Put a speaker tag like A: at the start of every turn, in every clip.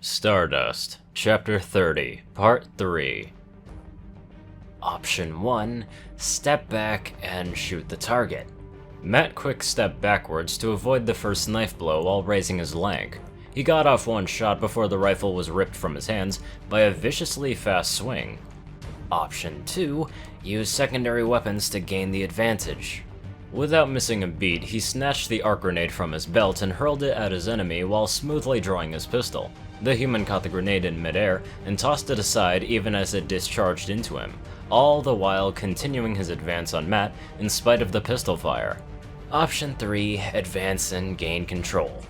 A: Stardust, Chapter 30, Part 3. Option 1, step back and shoot the target. Matt quick stepped backwards to avoid the first knife blow while raising his leg. He got off one shot before the rifle was ripped from his hands by a viciously fast swing. Option 2, use secondary weapons to gain the advantage. Without missing a beat, he snatched the arc grenade from his belt and hurled it at his enemy while smoothly drawing his pistol. The human caught the grenade in midair and tossed it aside even as it discharged into him, all the while continuing his advance on Matt in spite of the pistol fire. Option 3, advance and gain control.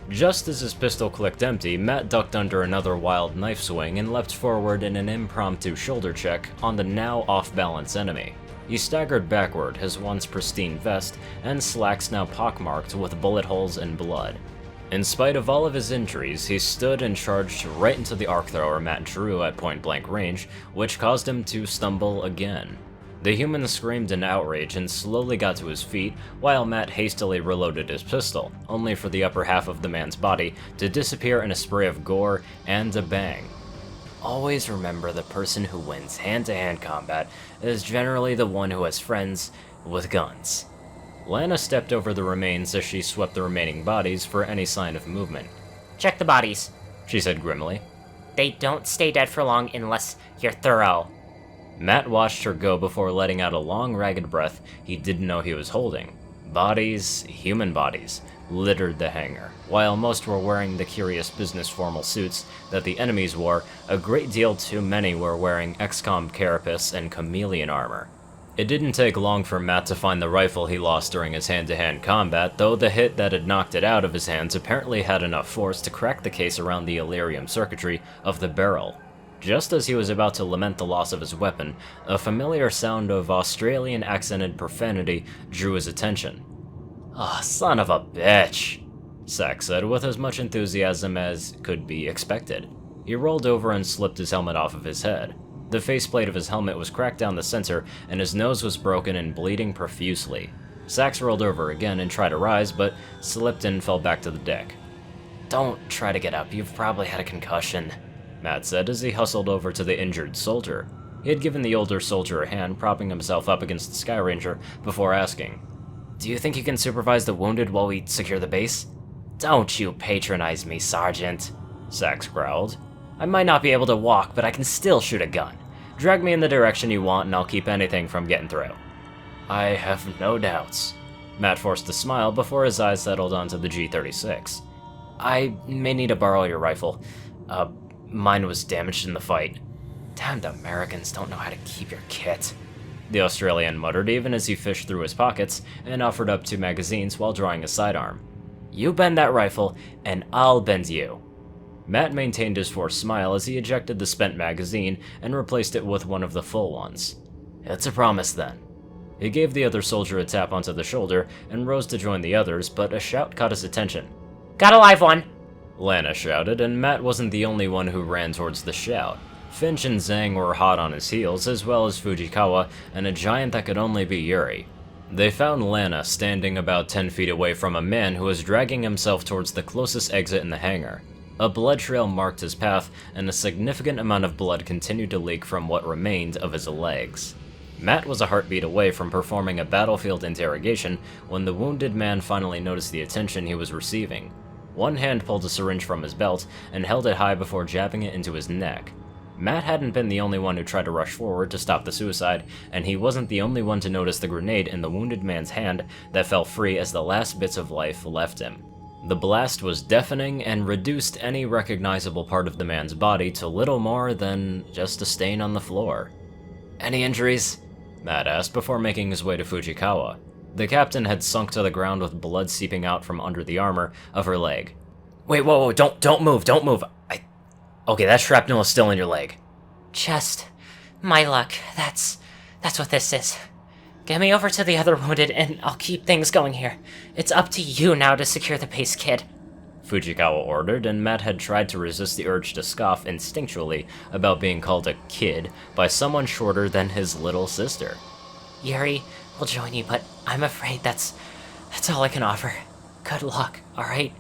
A: Just as his pistol clicked empty, Matt ducked under another wild knife swing and leapt forward in an impromptu shoulder check on the now off-balance enemy. He staggered backward, his once pristine vest and slacks now pockmarked with bullet holes and blood. In spite of all of his injuries, he stood and charged right into the arc thrower Matt drew at point-blank range, which caused him to stumble again. The human screamed in outrage and slowly got to his feet, while Matt hastily reloaded his pistol, only for the upper half of the man's body to disappear in a spray of gore and a bang. Always remember the person who wins hand-to-hand combat is generally the one who has friends with guns. Lana stepped over the remains as she swept the remaining bodies for any sign of movement.
B: Check the bodies,
A: she said grimly.
B: They don't stay dead for long unless you're thorough.
A: Matt watched her go before letting out a long, ragged breath he didn't know he was holding. Bodies, human bodies, littered the hangar. While most were wearing the curious business formal suits that the enemies wore, a great deal too many were wearing XCOM carapace and chameleon armor. It didn't take long for Matt to find the rifle he lost during his hand-to-hand combat, though the hit that had knocked it out of his hands apparently had enough force to crack the case around the Illyrium circuitry of the barrel. Just as he was about to lament the loss of his weapon, a familiar sound of Australian-accented profanity drew his attention. "Oh, son of a bitch," Sack said with as much enthusiasm as could be expected. He rolled over and slipped his helmet off of his head. The faceplate of his helmet was cracked down the center, and his nose was broken and bleeding profusely. Sax rolled over again and tried to rise, but slipped and fell back to the deck. "Don't try to get up, you've probably had a concussion," Matt said as he hustled over to the injured soldier. He had given the older soldier a hand, propping himself up against the Sky Ranger before asking, "Do you think you can supervise the wounded while we secure the base?" "Don't you patronize me, Sergeant," Sax growled. "I might not be able to walk, but I can still shoot a gun. Drag me in the direction you want and I'll keep anything from getting through." "I have no doubts." Matt forced a smile before his eyes settled onto the G-36. "I may need to borrow your rifle. Mine was damaged in the fight." "Damned Americans don't know how to keep your kit," the Australian muttered even as he fished through his pockets and offered up 2 magazines while drawing a sidearm. "You bend that rifle, and I'll bend you." Matt maintained his forced smile as he ejected the spent magazine and replaced it with one of the full ones. "It's a promise, then." He gave the other soldier a tap onto the shoulder and rose to join the others, but a shout caught his attention.
B: "Got a live one!"
A: Lana shouted, and Matt wasn't the only one who ran towards the shout. Finch and Zhang were hot on his heels, as well as Fujikawa and a giant that could only be Yuri. They found Lana standing about 10 feet away from a man who was dragging himself towards the closest exit in the hangar. A blood trail marked his path, and a significant amount of blood continued to leak from what remained of his legs. Matt was a heartbeat away from performing a battlefield interrogation when the wounded man finally noticed the attention he was receiving. One hand pulled a syringe from his belt and held it high before jabbing it into his neck. Matt hadn't been the only one who tried to rush forward to stop the suicide, and he wasn't the only one to notice the grenade in the wounded man's hand that fell free as the last bits of life left him. The blast was deafening and reduced any recognizable part of the man's body to little more than just a stain on the floor. "Any injuries?" Matt asked before making his way to Fujikawa. The captain had sunk to the ground with blood seeping out from under the armor of her leg. "Wait, whoa, don't move. Okay, that shrapnel is still in your leg."
B: "Just my luck. That's what this is. Get me over to the other wounded and I'll keep things going here. It's up to you now to secure the base, kid," Fujikawa ordered, and Matt had tried to resist the urge to scoff instinctually about being called a kid by someone shorter than his little sister. "Yuri will join you, but I'm afraid that's all I can offer. Good luck, alright?"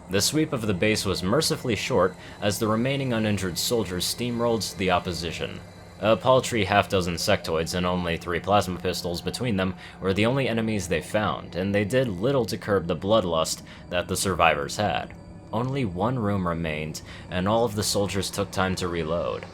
A: The sweep of the base was mercifully short as the remaining uninjured soldiers steamrolled the opposition. A paltry half-dozen sectoids and only 3 plasma pistols between them were the only enemies they found, and they did little to curb the bloodlust that the survivors had. Only one room remained, and all of the soldiers took time to reload.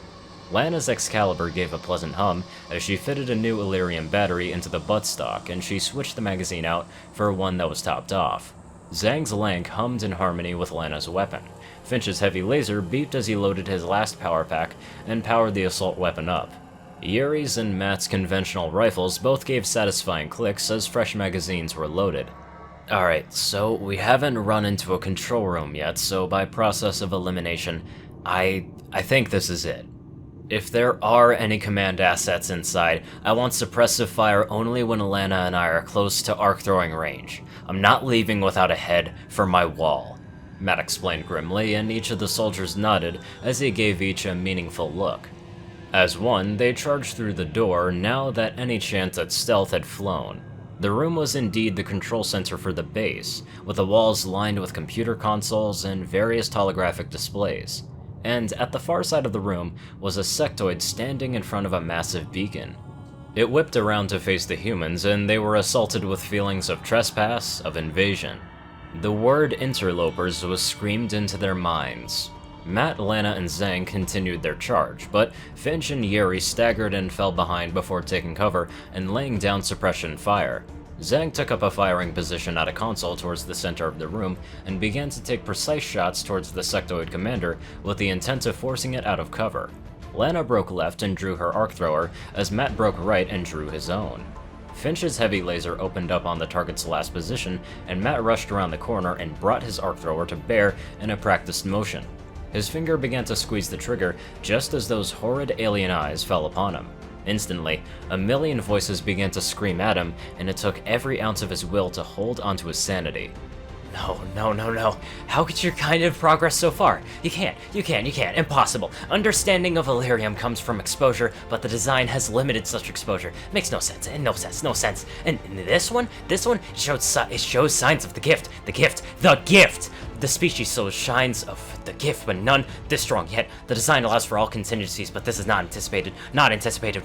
A: Lana's Excalibur gave a pleasant hum as she fitted a new Illyrium battery into the buttstock, and she switched the magazine out for one that was topped off. Zhang's Lank hummed in harmony with Lana's weapon. Finch's heavy laser beeped as he loaded his last power pack and powered the assault weapon up. Yuri's and Matt's conventional rifles both gave satisfying clicks as fresh magazines were loaded. Alright, so we haven't run into a control room yet, so by process of elimination, I think this is it. If there are any command assets inside, I want suppressive fire only when Lana and I are close to arc-throwing range. I'm not leaving without a head for my wall, Matt explained grimly, and each of the soldiers nodded as he gave each a meaningful look. As one, they charged through the door now that any chance at stealth had flown. The room was indeed the control center for the base, with the walls lined with computer consoles and various holographic displays. And at the far side of the room was a sectoid standing in front of a massive beacon. It whipped around to face the humans, and they were assaulted with feelings of trespass, of invasion. The word interlopers was screamed into their minds. Matt, Lana, and Zhang continued their charge, but Finch and Yuri staggered and fell behind before taking cover and laying down suppression fire. Zhang took up a firing position at a console towards the center of the room and began to take precise shots towards the sectoid commander with the intent of forcing it out of cover. Lana broke left and drew her arc thrower, as Matt broke right and drew his own. Finch's heavy laser opened up on the target's last position, and Matt rushed around the corner and brought his arc thrower to bear in a practiced motion. His finger began to squeeze the trigger just as those horrid alien eyes fell upon him. Instantly, a million voices began to scream at him, and it took every ounce of his will to hold onto his sanity. No. How could your kind of progress so far? You can't. Impossible. Understanding of Illyrium comes from exposure, but the design has limited such exposure. Makes no sense. And this one shows signs of the gift. The species shows signs of the gift, but none this strong yet. The design allows for all contingencies, but this is not anticipated.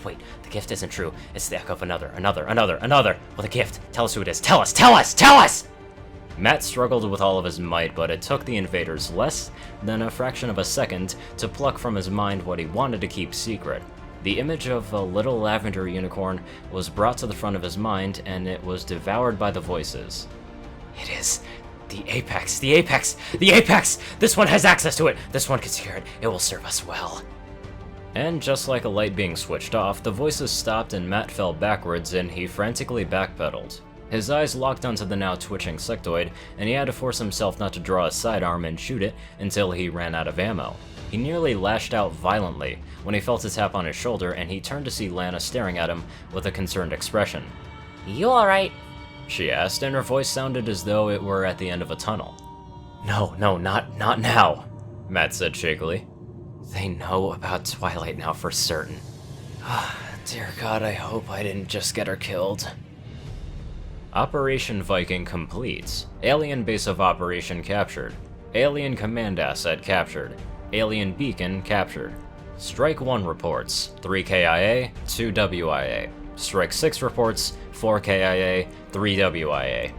A: Wait, the gift isn't true. It's the echo of another. Well, the gift. Tell us who it is. Tell us! Matt struggled with all of his might, but it took the invaders less than a fraction of a second to pluck from his mind what he wanted to keep secret. The image of a little lavender unicorn was brought to the front of his mind, and it was devoured by the voices. It is the Apex! This one has access to it! This one can secure it. It will serve us well. And just like a light being switched off, the voices stopped and Matt fell backwards and he frantically backpedaled. His eyes locked onto the now twitching sectoid, and he had to force himself not to draw a sidearm and shoot it until he ran out of ammo. He nearly lashed out violently when he felt a tap on his shoulder, and he turned to see Lana staring at him with a concerned expression.
B: You alright?
A: She asked, and her voice sounded as though it were at the end of a tunnel. No, not now, Matt said shakily. They know about Twilight now for certain. Dear God, I hope I didn't just get her killed. Operation Viking completes. Alien base of operation captured. Alien command asset captured. Alien beacon captured. Strike 1 reports, 3 KIA, 2 WIA. Strike 6 reports, 4 KIA, 3 WIA.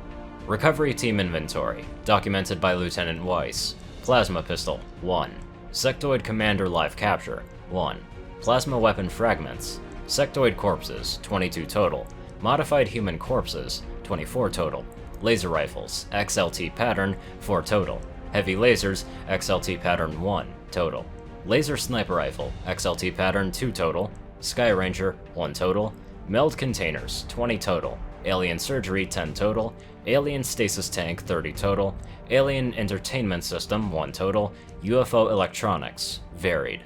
A: Recovery team inventory, documented by Lieutenant Weiss. Plasma pistol, 1. Sectoid commander live capture, 1. Plasma weapon fragments. Sectoid corpses, 22 total. Modified human corpses, 24 total. Laser rifles, XLT pattern, 4 total. Heavy lasers, XLT pattern 1 total. Laser sniper rifle, XLT pattern 2 total. Sky Ranger, 1 total. Meld containers, 20 total. Alien surgery, 10 total. Alien stasis tank, 30 total. Alien entertainment system, 1 total. UFO electronics, varied.